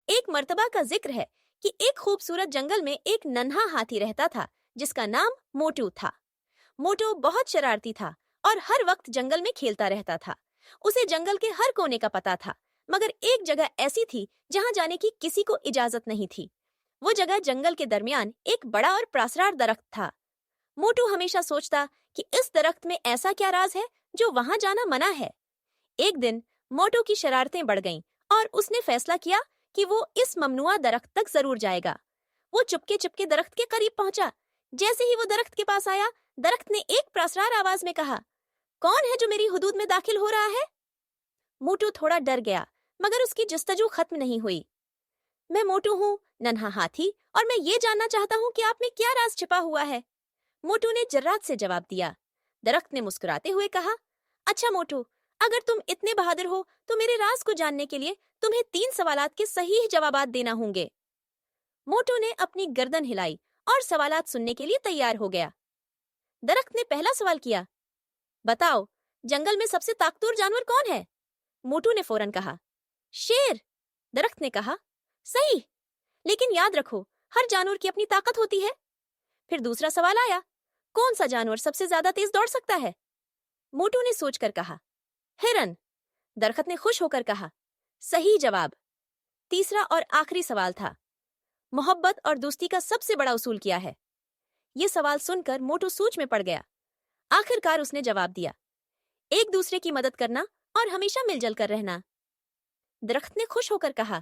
ایک مرتبہ کا ذکر ہے کہ ایک خوبصورت جنگل میں ایک ننھا ہاتھی رہتا تھا جس کا نام موٹو تھا۔ موٹو بہت شرارتی تھا اور ہر وقت جنگل میں کھیلتا رہتا تھا۔ اسے جنگل کے ہر کونے کا پتہ تھا، مگر ایک جگہ ایسی تھی جہاں جانے کی کسی کو اجازت نہیں تھی۔ وہ جگہ جنگل کے درمیان ایک بڑا اور پراسرار درخت تھا۔ موٹو ہمیشہ سوچتا کہ اس درخت میں ایسا کیا راز ہے جو وہاں جانا منع ہے۔ ایک دن موٹو کی شرارتیں بڑھ گئیں اور اس نے فیصلہ کیا کہ وہ اس ممنوعہ درخت تک ضرور جائے گا۔ وہ چپکے درخت کے قریب پہنچا۔ جیسے ہی وہ درخت کے پاس آیا، درخت نے ایک پراسرار آواز میں کہا، کون ہے جو میری حدود میں داخل ہو رہا ہے؟ موٹو تھوڑا ڈر گیا، مگر اس کی جستجو ختم نہیں ہوئی۔ میں موٹو ہوں، ننھا ہاتھی، اور میں یہ جاننا چاہتا ہوں کہ آپ میں کیا راز چھپا ہوا ہے۔ موٹو نے جرات سے جواب دیا۔ درخت نے مسکراتے ہوئے کہا، اچھا موٹو، اگر تم اتنے بہادر ہو تو میرے راز کو جاننے کے لیے تمہیں 3 سوالات کے صحیح جوابات دینا ہوں گے۔ موٹو نے اپنی گردن ہلائی اور سوالات سننے کے لیے تیار ہو گیا۔ درخت نے پہلا سوال کیا، بتاؤ جنگل میں سب سے طاقتور جانور کون ہے؟ موٹو نے فوراً کہا، شیر۔ درخت نے کہا، صحیح، لیکن یاد رکھو ہر جانور کی اپنی طاقت ہوتی ہے۔ پھر دوسرا سوال آیا، کون سا جانور سب سے زیادہ تیز دوڑ سکتا ہے؟ موٹو نے سوچ کر کہا، ہرن۔ درخت نے خوش ہو کر کہا، صحیح جواب۔ تیسرا اور آخری سوال تھا، محبت اور دوستی کا سب سے بڑا اصول کیا ہے؟ یہ سوال سن کر موٹو سوچ میں پڑ گیا۔ آخر کار اس نے جواب دیا، ایک دوسرے کی مدد کرنا اور ہمیشہ مل جل کر رہنا۔ درخت نے خوش ہو کر کہا،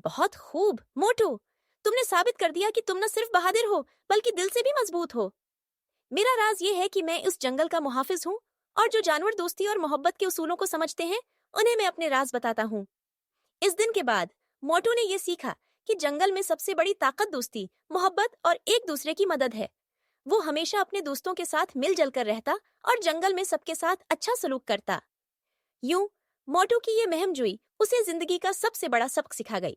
بہت خوب موٹو، تم نے ثابت کر دیا کہ تم نہ صرف بہادر ہو بلکہ دل سے بھی مضبوط ہو۔ میرا راز یہ ہے کہ میں اس جنگل کا محافظ ہوں، اور جو جانور دوستی اور محبت کے اصولوں کو سمجھتے ہیں انہیں میں اپنے راز بتاتا ہوں۔ اس دن کے بعد موٹو نے یہ سیکھا کہ جنگل میں سب سے بڑی طاقت دوستی، محبت اور ایک دوسرے کی مدد ہے۔ وہ ہمیشہ اپنے دوستوں کے ساتھ مل جل کر رہتا اور جنگل میں سب کے ساتھ اچھا سلوک کرتا۔ یوں موٹو کی یہ مہم جوئی اسے زندگی کا سب سے بڑا سبق سکھا گئی۔